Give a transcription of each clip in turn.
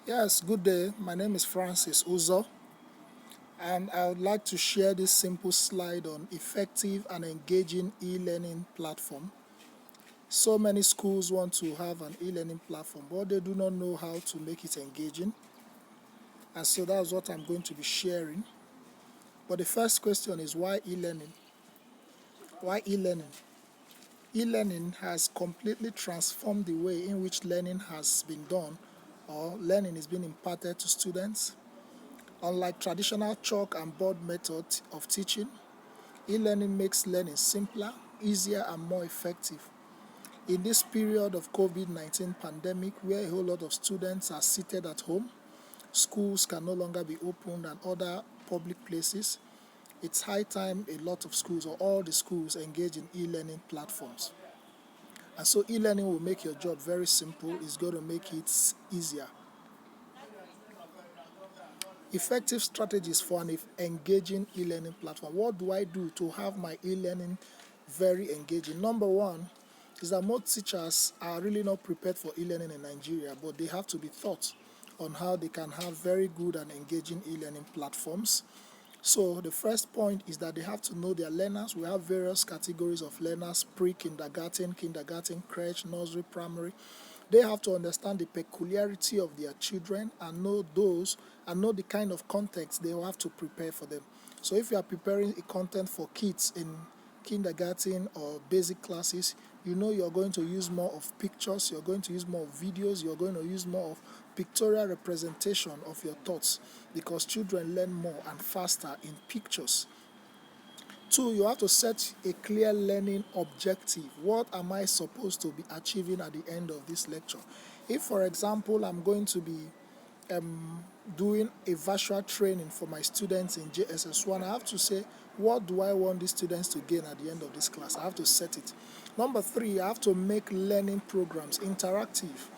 Yes, good day. My name is Francis Uzo, and I would like to share this simple slide on effective and engaging e-learning platform. So many schools want to have an e-learning platform, but they do not know how to make it engaging. And so that's what I'm going to be sharing. But the first question is why e-learning? Why e-learning? E-learning has completely transformed the way in which learning has been done or learning is being imparted to students. Unlike traditional chalk and board method of teaching, e-learning makes learning simpler, easier, and more effective. In this period of COVID-19 pandemic, where a whole lot of students are seated at home, schools can no longer be opened and other public places, it's high time a lot of schools or all the schools engage in e-learning platforms. And so e-learning will make your job very simple. It's going to make it easier. Effective strategies for an engaging e-learning platform. What do I do to have my e-learning very engaging? Number one is that most teachers are really not prepared for e-learning in Nigeria, but they have to be taught on how they can have very good and engaging e-learning platforms. So the first point is that they have to know their learners. We have various categories of learners: pre-kindergarten, kindergarten, crèche, nursery, primary. They have to understand the peculiarity of their children and know the kind of context they will have to prepare for them. So if you are preparing a content for kids in kindergarten or basic classes, you know you're going to use more of pictures, you're going to use more of videos, you're going to use more of pictorial representation of your thoughts, because children learn more and faster in pictures. Two, you have to set a clear learning objective. What am I supposed to be achieving at the end of this lecture? If, for example, I'm going to be doing a virtual training for my students in JSS1, I have to say, what do I want these students to gain at the end of this class? I have to set it. Number three, I have to make learning programs interactive.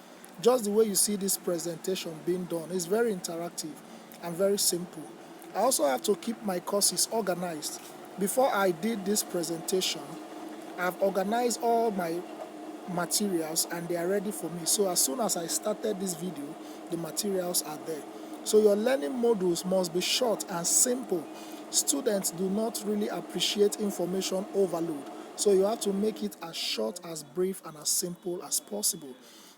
Just the way you see this presentation being done is very interactive and very simple. I also have to keep my courses organized. Before I did this presentation, I've organized all my materials and they are ready for me. So as soon as I started this video, the materials are there. So your learning modules must be short and simple. Students do not really appreciate information overload. So you have to make it as short, as brief, and as simple as possible.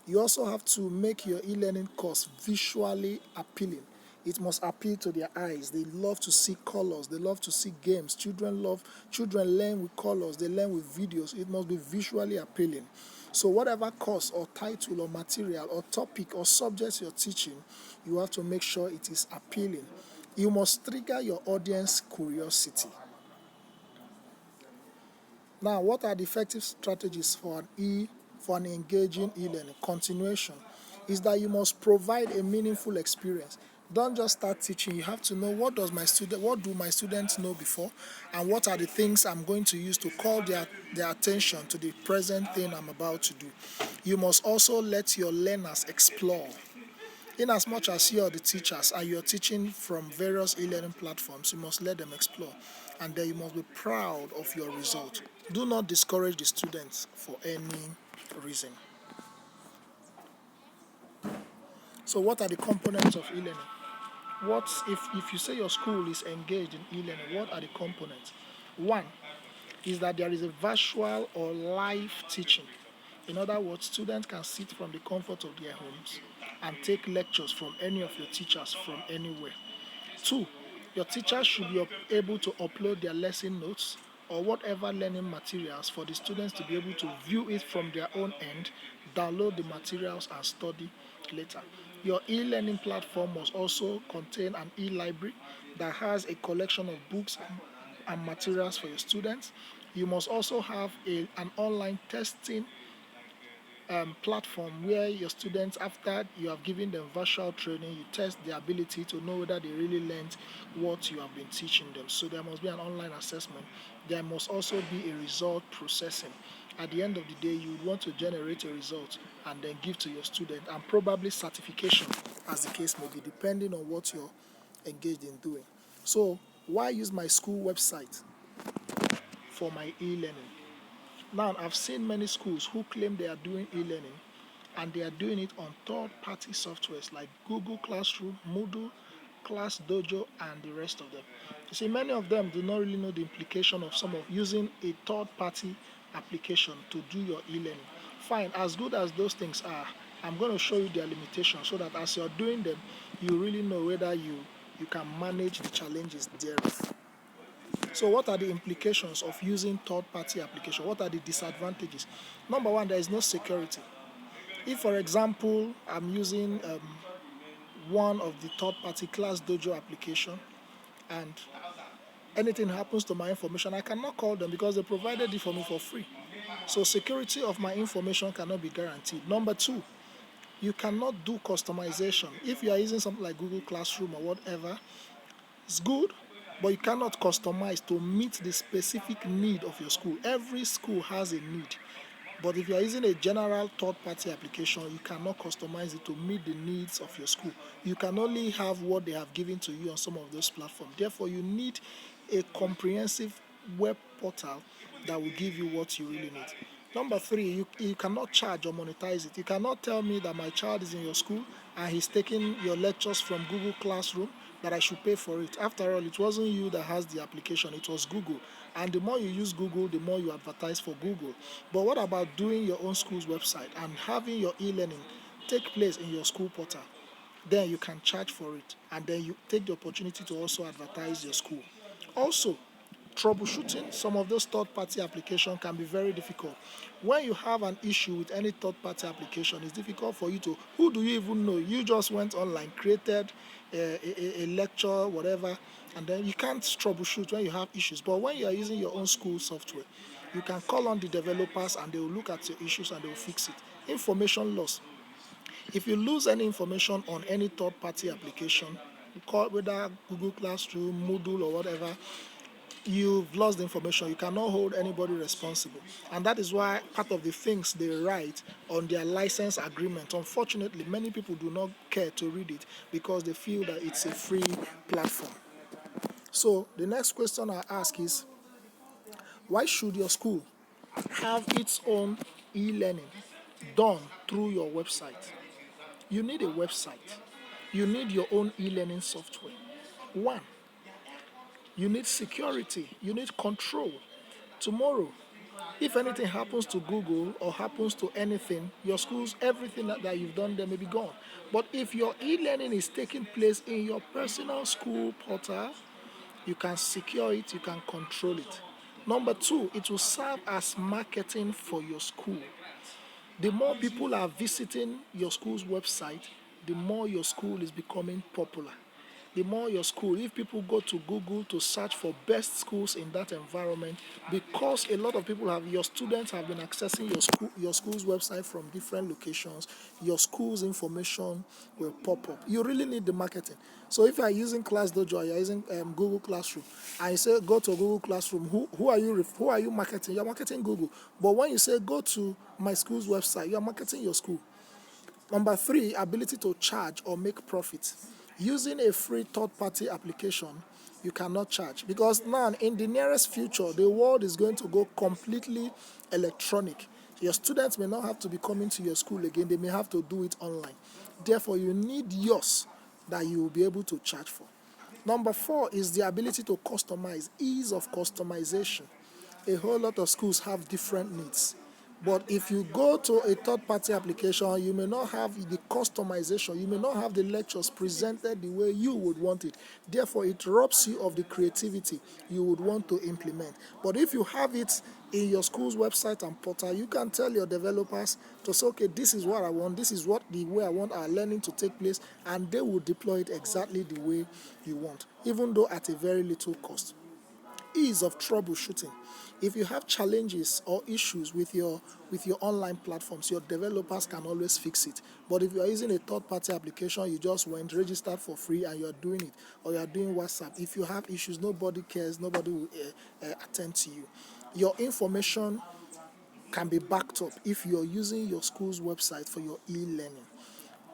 You also have to make your e-learning course visually appealing. It must appeal to their eyes. They love to see colors. They love to see games. Children learn with colors. They learn with videos. It must be visually appealing. So whatever course or title or material or topic or subject you're teaching, you have to make sure it is appealing. You must trigger your audience curiosity. Now, what are the effective strategies for an engaging e-learning? Continuation is that you must provide a meaningful experience. Don't just start teaching. You have to know what do my students know before, and what are the things I'm going to use to call their attention to the present thing I'm about to do. You must also let your learners explore. In as much as you are the teachers and you're teaching from various e-learning platforms, you must let them explore, and then you must be proud of your result. Do not discourage the students for any reason. So what are the components of e-learning? What if you say your school is engaged in e-learning, what are the components? One is that there is a virtual or live teaching. In other words, students can sit from the comfort of their homes and take lectures from any of your teachers from anywhere. Two, your teachers should be able to upload their lesson notes or whatever learning materials for the students to be able to view it from their own end, download the materials, and study later. Your e-learning platform must also contain an e-library that has a collection of books and materials for your students. You must also have an online testing platform where your students, after you have given them virtual training, you test their ability to know whether they really learned what you have been teaching them. So there must be an online assessment. There must also be a result processing. At the end of the day, you would want to generate a result and then give to your student, and probably certification, as the case may be, depending on what you're engaged in doing. So why use my school website for my e-learning? Now, I've seen many schools who claim they are doing e-learning, and they are doing it on third-party softwares like Google Classroom, Moodle, Class Dojo, and the rest of them. You see, many of them do not really know the implication of some of using a third-party application to do your e-learning. Fine, as good as those things are, I'm going to show you their limitations so that as you're doing them, you really know whether you can manage the challenges thereof. So what are the implications of using third-party application? What are the disadvantages? Number one, there is no security. If, for example, I'm using one of the third-party Class Dojo application and anything happens to my information, I cannot call them because they provided it for me for free. So security of my information cannot be guaranteed. Number two, you cannot do customization. If you are using something like Google Classroom or whatever, it's good, but you cannot customize to meet the specific need of your school. Every school has a need. But if you are using a general third-party application, you cannot customize it to meet the needs of your school. You can only have what they have given to you on some of those platforms. Therefore, you need a comprehensive web portal that will give you what you really need. Number three, you cannot charge or monetize it. You cannot tell me that my child is in your school and he's taking your lectures from Google Classroom, that I should pay for it. After all, it wasn't you that has the application, it was Google. And the more you use Google, the more you advertise for Google. But what about doing your own school's website and having your e-learning take place in your school portal? Then you can charge for it, and then you take the opportunity to also advertise your school. Also, troubleshooting some of those third-party applications can be very difficult. When you have an issue with any third-party application, it's difficult for you to, who do you even know? You just went online, created a lecture, whatever, and then you can't troubleshoot when you have issues. But when you are using your own school software, you can call on the developers and they will look at your issues and they will fix it. Information loss. If you lose any information on any third-party application, whether Google Classroom, Moodle, or whatever, you've lost the information. You cannot hold anybody responsible. And that is why part of the things they write on their license agreement, unfortunately, many people do not care to read it because they feel that it's a free platform. So the next question I ask is, why should your school have its own e-learning done through your website? You need a website. You need your own e-learning software. One, you need security. You need control. Tomorrow, if anything happens to Google or happens to anything, your schools, everything that you've done there may be gone. But if your e-learning is taking place in your personal school portal, you can secure it, you can control it. Number two, it will serve as marketing for your school. The more people are visiting your school's website, the more your school is becoming popular. The more your school, if people go to Google to search for best schools in that environment, because a lot of people your students have been accessing your school's website from different locations, your school's information will pop up. You really need the marketing. So if you are using Class Dojo or you are using Google Classroom, and you say go to Google Classroom, who are you marketing? You are marketing Google. But when you say go to my school's website, you are marketing your school. Number three, ability to charge or make profit. Using a free third-party application, you cannot charge because now in the nearest future, the world is going to go completely electronic. Your students may not have to be coming to your school again. They may have to do it online. Therefore, you need yours that you will be able to charge for. Number four is the ability to customize, ease of customization. A whole lot of schools have different needs. But if you go to a third-party application, you may not have the customization. You may not have the lectures presented the way you would want it. Therefore, it robs you of the creativity you would want to implement. But if you have it in your school's website and portal, you can tell your developers to say, okay, this is what I want. This is the way I want our learning to take place. And they will deploy it exactly the way you want, even though at a very little cost. Ease of troubleshooting. If you have challenges or issues with your online platforms, your developers can always fix it. But if you are using a third-party application, you just went registered for free and you are doing it, or you are doing WhatsApp, if you have issues, nobody cares, nobody will attend to you. Your information can be backed up if you are using your school's website for your e-learning.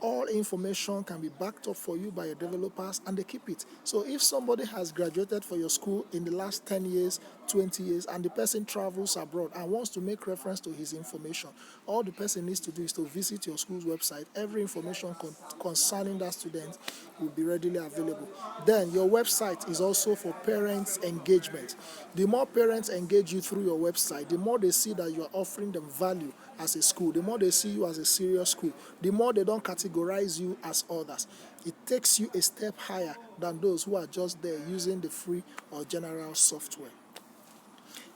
All information can be backed up for you by your developers, and they keep it. So if somebody has graduated for your school in the last 10 years, 20 years, and the person travels abroad and wants to make reference to his information, all the person needs to do is to visit your school's website. Every information concerning that student will be readily available. Then your website is also for parents' engagement. The more parents engage you through your website, the more they see that you are offering them value as a school, the more they see you as a serious school, the more they don't categorize you as others. It takes you a step higher than those who are just there using the free or general software.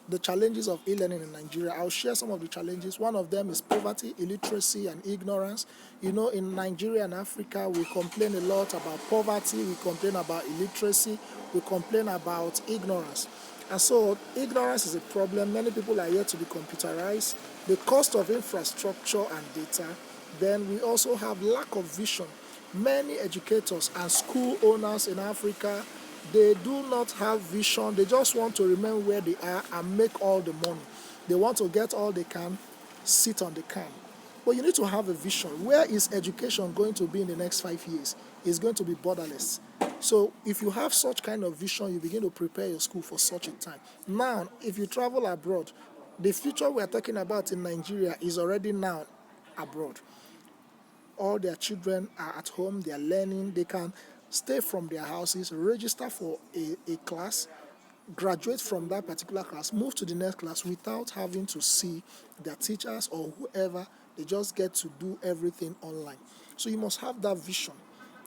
The challenges of e-learning in Nigeria. I'll share some of the challenges. One of them is poverty, illiteracy, and ignorance. In Nigeria and Africa, we complain a lot about poverty, we complain about illiteracy, we complain about ignorance. And so ignorance is a problem. Many people are yet to be computerized. The cost of infrastructure and data. Then we also have lack of vision. Many educators and school owners in Africa, they do not have vision. They just want to remain where they are and make all the money. They want to get all they can, sit on the can. But you need to have a vision. Where is education going to be in the next 5 years? It's going to be borderless. So if you have such kind of vision, you begin to prepare your school for such a time. Now, if you travel abroad, the future we are talking about in Nigeria is already now abroad. All their children are at home, they are learning, they can stay from their houses, register for a class, graduate from that particular class, move to the next class without having to see their teachers or whoever. They just get to do everything online. So you must have that vision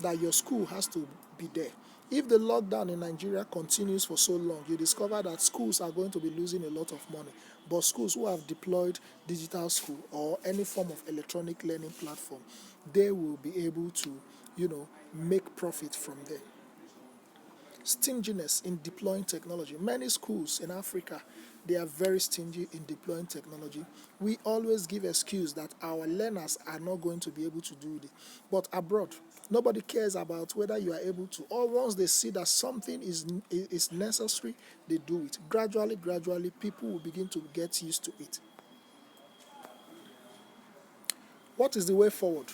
that your school has to be there. If the lockdown in Nigeria continues for so long, you discover that schools are going to be losing a lot of money. But schools who have deployed digital school or any form of electronic learning platform, they will be able to, make profit from there. Stinginess in deploying technology. Many schools in Africa, they are very stingy in deploying technology. We always give excuse that our learners are not going to be able to do it. But abroad, nobody cares about whether you are able to, or once they see that something is necessary, they do it. Gradually, people will begin to get used to it. What is the way forward?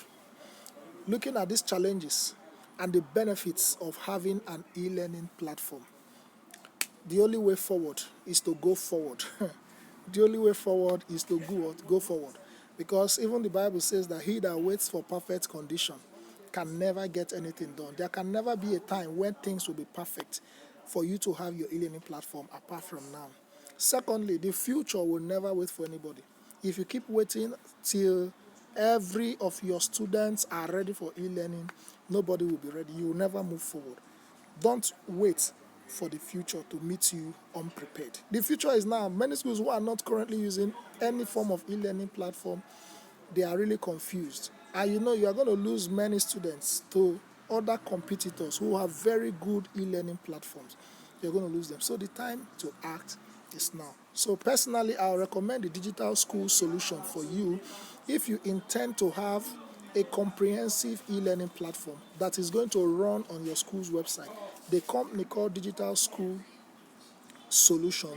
Looking at these challenges and the benefits of having an e-learning platform, the only way forward is to go forward. The only way forward is to go forward. Because even the Bible says that he that waits for perfect condition can never get anything done. There can never be a time when things will be perfect for you to have your e-learning platform apart from now. Secondly, the future will never wait for anybody. If you keep waiting till every of your students are ready for e-learning, nobody will be ready. You will never move forward. Don't wait for the future to meet you unprepared. The future is now. Many schools who are not currently using any form of e-learning platform, they are really confused. And you are going to lose many students to other competitors who have very good e-learning platforms. You're going to lose them. So the time to act is now. So personally, I'll recommend the digital school solution for you if you intend to have a comprehensive e-learning platform that is going to run on your school's website. The company called Digital School Solution,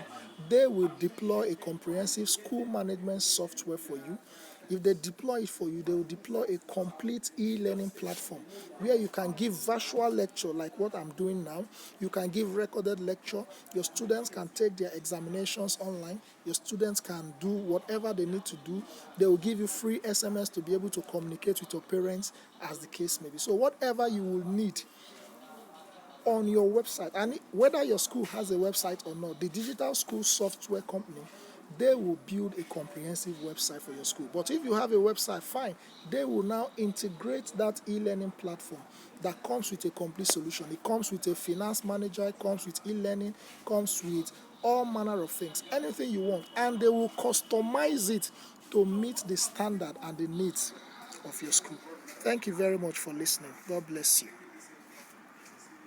they will deploy a comprehensive school management software for you. If they deploy it for you, they will deploy a complete e-learning platform where you can give virtual lecture like what I'm doing now. You can give recorded lecture. Your students can take their examinations online. Your students can do whatever they need to do. They will give you free SMS to be able to communicate with your parents as the case may be. So whatever you will need on your website, and whether your school has a website or not, the digital school software company, they will build a comprehensive website for your school. But if you have a website, fine, they will now integrate that e-learning platform that comes with a complete solution. It comes with a finance manager, it comes with e-learning, comes with all manner of things, anything you want, and they will customize it to meet the standard and the needs of your school. Thank you very much for listening. God bless you.